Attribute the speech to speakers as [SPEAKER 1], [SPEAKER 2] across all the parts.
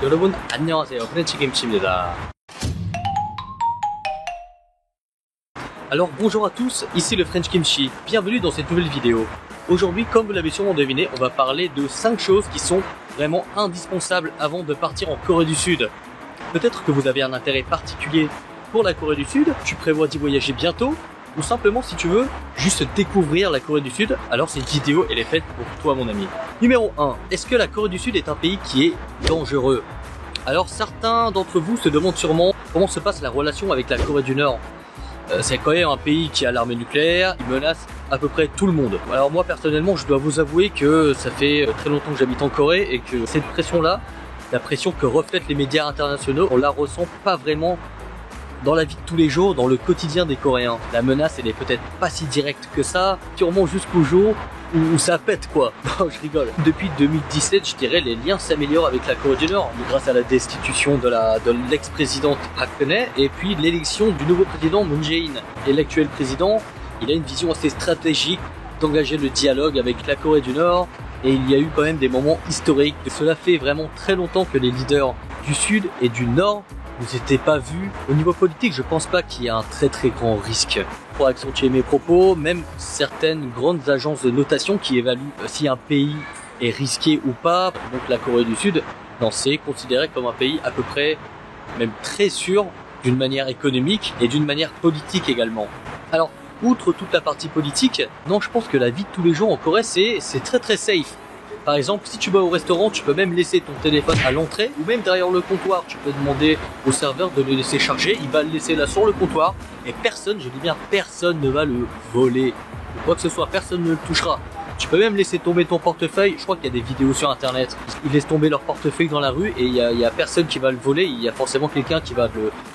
[SPEAKER 1] 여러분 안녕하세요. 프렌치 김치입니다. Alors bonjour à tous, ici le French Kimchi. Bienvenue dans cette nouvelle vidéo. Aujourd'hui, comme vous l'avez sûrement deviné, on va parler de 5 choses qui sont vraiment indispensables avant de partir en Corée du Sud. Peut-être que vous avez un intérêt particulier pour la Corée du Sud, tu prévois d'y voyager bientôt, ou simplement si tu veux juste découvrir la Corée du Sud, alors cette vidéo elle est faite pour toi mon ami. Numéro 1, est-ce que la Corée du Sud est un pays qui est dangereux? Alors certains d'entre vous se demandent sûrement comment se passe la relation avec la Corée du Nord. C'est quand même un pays qui a l'armée nucléaire, qui menace à peu près tout le monde. Alors moi personnellement je dois vous avouer que ça fait très longtemps que j'habite en Corée et que cette pression-là, la pression que reflètent les médias internationaux, on la ressent pas vraiment dans la vie de tous les jours, dans le quotidien des Coréens. La menace elle est peut-être pas si directe que ça, sûrement jusqu'au jour où ça pète quoi. Non, je rigole. Depuis 2017, je dirais, les liens s'améliorent avec la Corée du Nord, grâce à la destitution de l'ex-présidente Park Geun-hye et puis l'élection du nouveau président Moon Jae-in. Et l'actuel président, il a une vision assez stratégique d'engager le dialogue avec la Corée du Nord et il y a eu quand même des moments historiques. Cela fait vraiment très longtemps que les leaders du Sud et du Nord ne s'étaient pas vus. Au niveau politique, je pense pas qu'il y a un très grand risque. Pour accentuer mes propos, même certaines grandes agences de notation qui évaluent si un pays est risqué ou pas, donc la Corée du Sud, c'est considéré comme un pays à peu près, même très sûr, d'une manière économique et d'une manière politique également. Alors, outre toute la partie politique, non, je pense que la vie de tous les jours en Corée, c'est très safe. Par exemple, si tu vas au restaurant, tu peux même laisser ton téléphone à l'entrée ou même derrière le comptoir. Tu peux demander au serveur de le laisser charger, il va le laisser là sur le comptoir et personne, je dis bien personne ne va le voler. Ou quoi que ce soit, personne ne le touchera. Tu peux même laisser tomber ton portefeuille. Je crois qu'il y a des vidéos sur internet. Ils laissent tomber leur portefeuille dans la rue et il y a personne qui va le voler. Il y a forcément quelqu'un qui va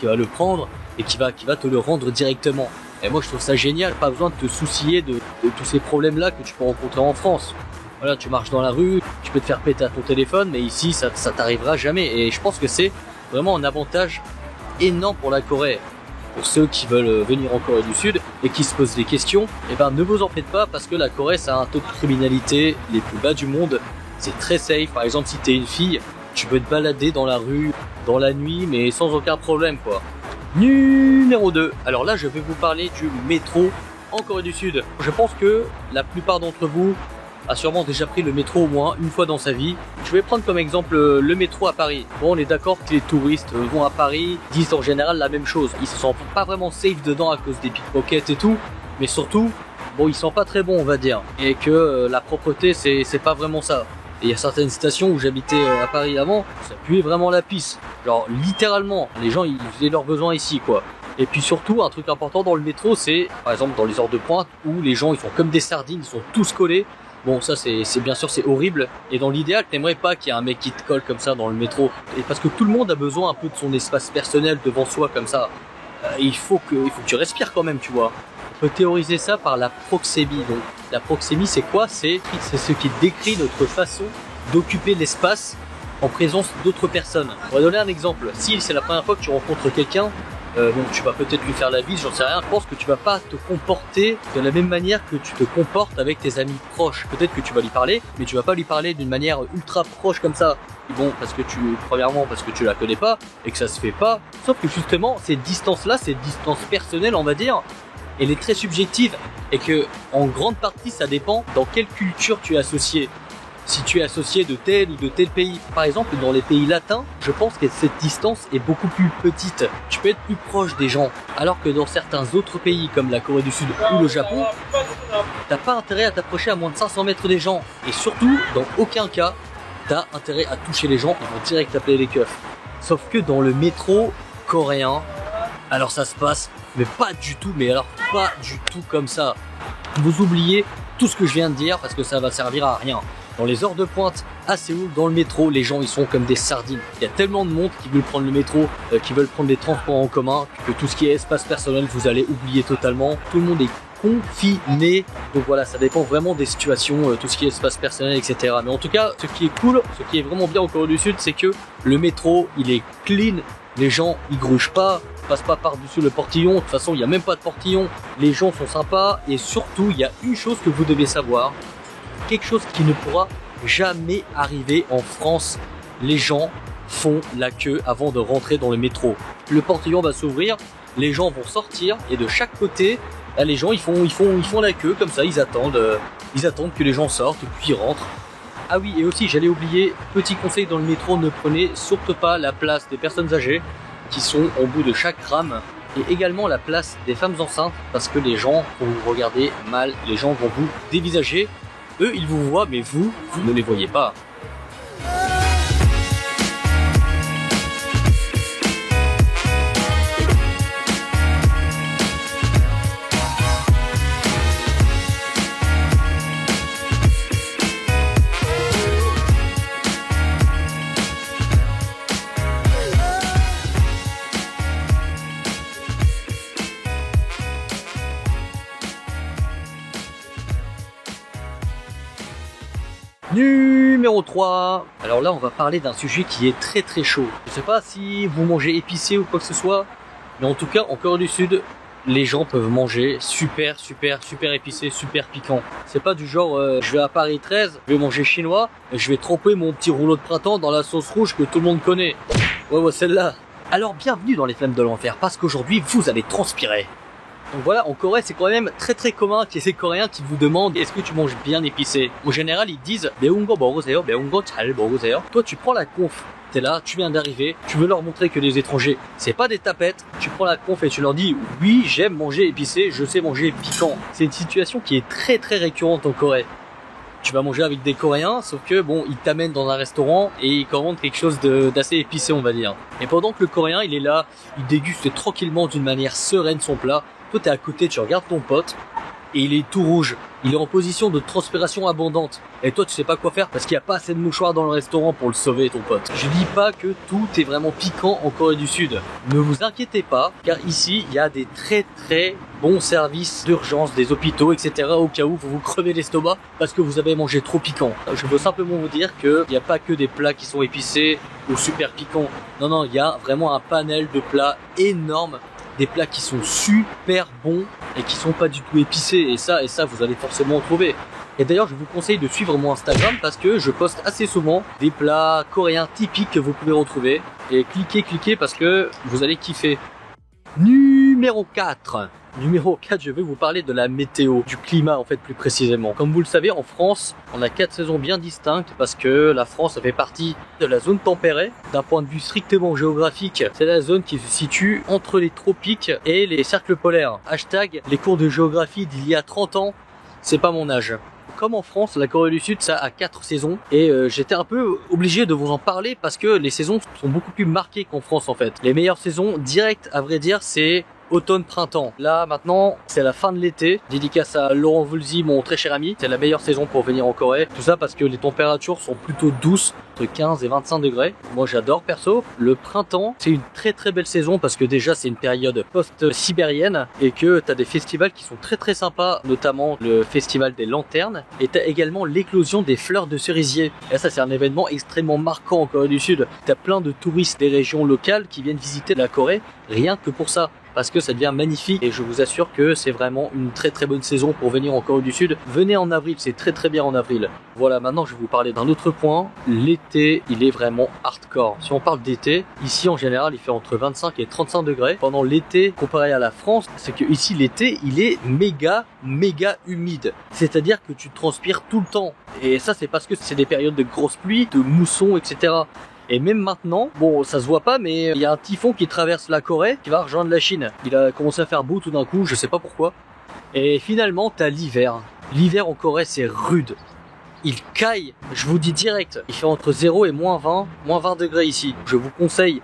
[SPEAKER 1] le prendre et qui va te le rendre directement. Et moi je trouve ça génial, pas besoin de te soucier de tous ces problèmes là que tu peux rencontrer en France. Voilà, tu marches dans la rue, tu peux te faire péter à ton téléphone, mais ici ça t'arrivera jamais. Et je pense que c'est vraiment un avantage énorme pour la Corée. Pour ceux qui veulent venir en Corée du Sud et qui se posent des questions, eh ben ne vous en faites pas parce que la Corée ça a un taux de criminalité les plus bas du monde. C'est très safe. Par exemple, si t'es une fille, tu peux te balader dans la rue, dans la nuit, mais sans aucun problème quoi. Numéro 2. Alors là, je vais vous parler du métro en Corée du Sud. Je pense que la plupart d'entre vous a sûrement déjà pris le métro au moins une fois dans sa vie. Je vais prendre comme exemple le métro à Paris. Bon, on est d'accord que les touristes vont à Paris, disent en général la même chose. Ils se sentent pas vraiment safe dedans à cause des pickpockets et tout, mais surtout, bon, ils sont pas très bons on va dire. Et que la propreté, c'est pas vraiment ça. Et il y a certaines stations où j'habitais à Paris avant, ça puait vraiment la pisse. Genre littéralement, les gens ils faisaient leurs besoins ici quoi. Et puis surtout, un truc important dans le métro, c'est par exemple dans les heures de pointe où les gens ils sont comme des sardines, ils sont tous collés. Bon, ça c'est bien sûr c'est horrible. Et dans l'idéal, t'aimerais pas qu'il y ait un mec qui te colle comme ça dans le métro. Et parce que tout le monde a besoin un peu de son espace personnel devant soi comme ça. Il faut que tu respires quand même, tu vois. On peut théoriser ça par la proxémie. Donc la proxémie c'est quoi? C'est ce qui décrit notre façon d'occuper l'espace en présence d'autres personnes. On va donner un exemple. Si c'est la première fois que tu rencontres quelqu'un, bon, tu vas peut-être lui faire la bise, j'en sais rien. Je pense que tu vas pas te comporter de la même manière que tu te comportes avec tes amis proches. Peut-être que tu vas lui parler, mais tu vas pas lui parler d'une manière ultra proche comme ça. Bon, premièrement parce que tu la connais pas et que ça se fait pas. Sauf que justement, cette distance-là, cette distance personnelle, on va dire, elle est très subjective et que en grande partie, ça dépend dans quelle culture tu es associé. Si tu es associé de tel ou de tel pays. Par exemple, dans les pays latins, je pense que cette distance est beaucoup plus petite. Tu peux être plus proche des gens. Alors que dans certains autres pays, comme la Corée du Sud ou le Japon, t'as pas intérêt à t'approcher à moins de 500 mètres des gens. Et surtout, dans aucun cas, t'as intérêt à toucher les gens, ils vont direct t'appeler les keufs. Sauf que dans le métro coréen, alors ça se passe, mais pas du tout, mais alors pas du tout comme ça. Vous oubliez tout ce que je viens de dire parce que ça va servir à rien. Dans les heures de pointe à Séoul, dans le métro, les gens ils sont comme des sardines. Il y a tellement de monde qui veulent prendre le métro, qui veulent prendre les transports en commun, que tout ce qui est espace personnel, vous allez oublier totalement. Tout le monde est confiné. Donc voilà, ça dépend vraiment des situations, tout ce qui est espace personnel, etc. Mais en tout cas, ce qui est cool, ce qui est vraiment bien en Corée du Sud, c'est que le métro, il est clean. Les gens, ils grugent pas, passent pas par-dessus le portillon. De toute façon, il n'y a même pas de portillon. Les gens sont sympas. Et surtout, il y a une chose que vous devez savoir. Quelque chose qui ne pourra jamais arriver en France. Les gens font la queue avant de rentrer dans le métro. Le portillon va s'ouvrir, les gens vont sortir et de chaque côté, là, les gens ils font la queue comme ça, ils attendent que les gens sortent puis ils rentrent. Ah oui, et aussi j'allais oublier, petit conseil dans le métro, ne prenez surtout pas la place des personnes âgées qui sont au bout de chaque rame et également la place des femmes enceintes parce que les gens vont vous regarder mal, les gens vont vous dévisager. Eux ils vous voient mais vous ne les voyez pas. Numéro 3. Alors là on va parler d'un sujet qui est très chaud. Je sais pas si vous mangez épicé ou quoi que ce soit, mais en tout cas en Corée du Sud, les gens peuvent manger super épicé, super piquant. C'est pas du genre je vais à Paris 13, je vais manger chinois et je vais tremper mon petit rouleau de printemps dans la sauce rouge que tout le monde connaît. Ouais celle-là. Alors bienvenue dans les flammes de l'enfer parce qu'aujourd'hui vous allez transpirer. Donc voilà, en Corée, c'est quand même très commun qu'il y ait ces Coréens qui vous demandent est-ce que tu manges bien épicé. En général, ils disent 매운 거 먹으세요, 매운 거 잘 먹으세요. Toi, tu prends la conf. T'es là, tu viens d'arriver, tu veux leur montrer que les étrangers, c'est pas des tapettes. Tu prends la conf et tu leur dis oui, j'aime manger épicé, je sais manger piquant. C'est une situation qui est très récurrente en Corée. Tu vas manger avec des Coréens, sauf que bon, ils t'amènent dans un restaurant et ils commandent quelque chose d'assez épicé, on va dire. Et pendant que le Coréen, il est là, il déguste tranquillement d'une manière sereine son plat. Toi, t'es à côté, tu regardes ton pote et il est tout rouge. Il est en position de transpiration abondante. Et toi, tu sais pas quoi faire parce qu'il n'y a pas assez de mouchoirs dans le restaurant pour le sauver, ton pote. Je dis pas que tout est vraiment piquant en Corée du Sud. Ne vous inquiétez pas, car ici, il y a des très bons services d'urgence, des hôpitaux, etc. au cas où vous vous crevez l'estomac parce que vous avez mangé trop piquant. Je veux simplement vous dire qu'il n'y a pas que des plats qui sont épicés ou super piquants. Non, il y a vraiment un panel de plats énorme. Des plats qui sont super bons et qui sont pas du tout épicés et ça vous allez forcément en trouver. Et d'ailleurs je vous conseille de suivre mon Instagram parce que je poste assez souvent des plats coréens typiques que vous pouvez retrouver et cliquez parce que vous allez kiffer. Numéro 4. Numéro 4, je vais vous parler de la météo, du climat en fait plus précisément. Comme vous le savez, en France, on a 4 saisons bien distinctes parce que la France fait partie de la zone tempérée. D'un point de vue strictement géographique, c'est la zone qui se situe entre les tropiques et les cercles polaires. Hashtag les cours de géographie d'il y a 30 ans, c'est pas mon âge. Comme en France, la Corée du Sud, ça a 4 saisons et j'étais un peu obligé de vous en parler parce que les saisons sont beaucoup plus marquées qu'en France en fait. Les meilleures saisons directes, à vrai dire, c'est automne-printemps. Là maintenant c'est la fin de l'été, dédicace à Laurent Voulzy, mon très cher ami. C'est la meilleure saison pour venir en Corée, tout ça parce que les températures sont plutôt douces, entre 15 et 25 degrés. Moi j'adore perso. Le printemps c'est une très belle saison parce que déjà c'est une période post-sibérienne et que t'as des festivals qui sont très sympas, notamment le festival des lanternes et t'as également l'éclosion des fleurs de cerisier. Et ça c'est un événement extrêmement marquant en Corée du Sud. T'as plein de touristes des régions locales qui viennent visiter la Corée rien que pour ça. Parce que ça devient magnifique et je vous assure que c'est vraiment une très bonne saison pour venir en Corée du Sud. Venez en avril, c'est très bien en avril. Voilà, maintenant je vais vous parler d'un autre point. L'été, il est vraiment hardcore. Si on parle d'été, ici en général il fait entre 25 et 35 degrés. Pendant l'été, comparé à la France, c'est que ici l'été, il est méga humide. C'est-à-dire que tu transpires tout le temps. Et ça c'est parce que c'est des périodes de grosses pluies, de moussons, etc. Et même maintenant, bon ça se voit pas mais il y a un typhon qui traverse la Corée qui va rejoindre la Chine. Il a commencé à faire beau tout d'un coup, je sais pas pourquoi. Et finalement t'as l'hiver. L'hiver en Corée c'est rude. Il caille, je vous dis direct. Il fait entre 0 et moins 20 degrés ici. Je vous conseille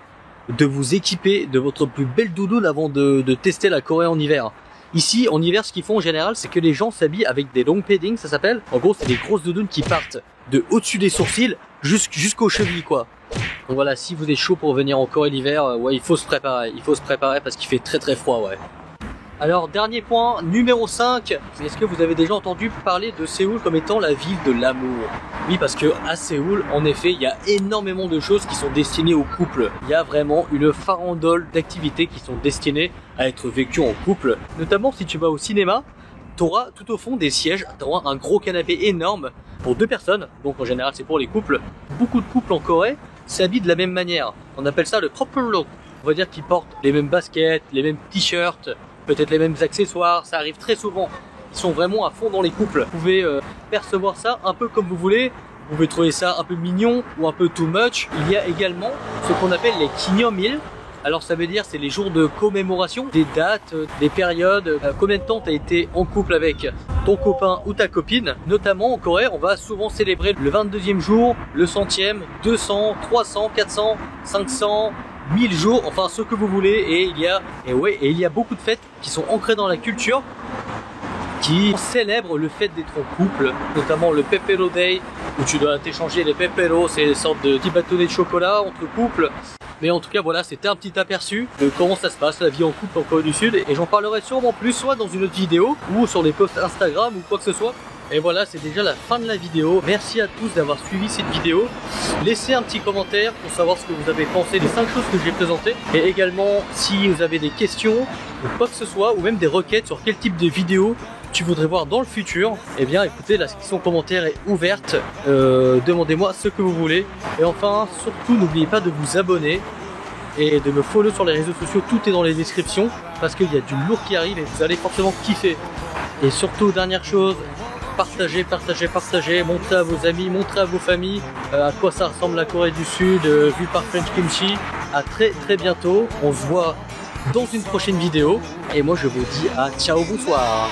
[SPEAKER 1] de vous équiper de votre plus belle doudoune avant de tester la Corée en hiver. Ici, en hiver, ce qu'ils font en général, c'est que les gens s'habillent avec des long paddings, ça s'appelle. En gros, c'est des grosses doudounes qui partent de au-dessus des sourcils jusqu'aux chevilles, quoi. Donc voilà, si vous êtes chaud pour venir en Corée l'hiver, ouais, il faut se préparer. Il faut se préparer parce qu'il fait très froid, ouais. Alors, dernier point, numéro 5. Est-ce que vous avez déjà entendu parler de Séoul comme étant la ville de l'amour? Oui, parce que à Séoul, en effet, il y a énormément de choses qui sont destinées aux couples. Il y a vraiment une farandole d'activités qui sont destinées à être vécues en couple. Notamment, si tu vas au cinéma, t'auras tout au fond des sièges, t'auras un gros canapé énorme pour 2 personnes. Donc en général, c'est pour les couples. Beaucoup de couples en Corée s'habillent de la même manière. On appelle ça le proper look. On va dire qu'ils portent les mêmes baskets, les mêmes t-shirts, peut-être les mêmes accessoires. Ça arrive très souvent. Ils sont vraiment à fond dans les couples. Vous pouvez percevoir ça un peu comme vous voulez. Vous pouvez trouver ça un peu mignon ou un peu too much. Il y a également ce qu'on appelle les kinyomil. Alors ça veut dire c'est les jours de commémoration, des dates, des périodes, combien de temps tu as été en couple avec ton copain ou ta copine. Notamment en Corée, on va souvent célébrer le 22e jour, le 100e, 200, 300, 400, 500, 1000 jours, enfin ce que vous voulez. Et il y a beaucoup de fêtes qui sont ancrées dans la culture, qui célèbrent le fait d'être en couple, notamment le Pepero Day, où tu dois t'échanger les peperos, c'est une sorte de petits bâtonnets de chocolat entre couples. Mais en tout cas voilà, c'était un petit aperçu de comment ça se passe, la vie en couple en Corée du Sud. Et j'en parlerai sûrement plus, soit dans une autre vidéo, ou sur des posts Instagram, ou quoi que ce soit. Et voilà, c'est déjà la fin de la vidéo. Merci à tous d'avoir suivi cette vidéo. Laissez un petit commentaire pour savoir ce que vous avez pensé des 5 choses que j'ai présentées. Et également, si vous avez des questions, ou quoi que ce soit, ou même des requêtes sur quel type de vidéo tu voudrais voir dans le futur, eh bien écoutez, la section commentaires est ouverte. Demandez-moi ce que vous voulez. Et enfin, surtout, n'oubliez pas de vous abonner et de me follow sur les réseaux sociaux. Tout est dans les descriptions parce qu'il y a du lourd qui arrive et vous allez forcément kiffer. Et surtout, dernière chose, partagez, montrez à vos amis, montrez à vos familles à quoi ça ressemble la Corée du Sud vue par French Kimchi. À très bientôt, on se voit dans une prochaine vidéo et moi je vous dis à ciao, bonsoir.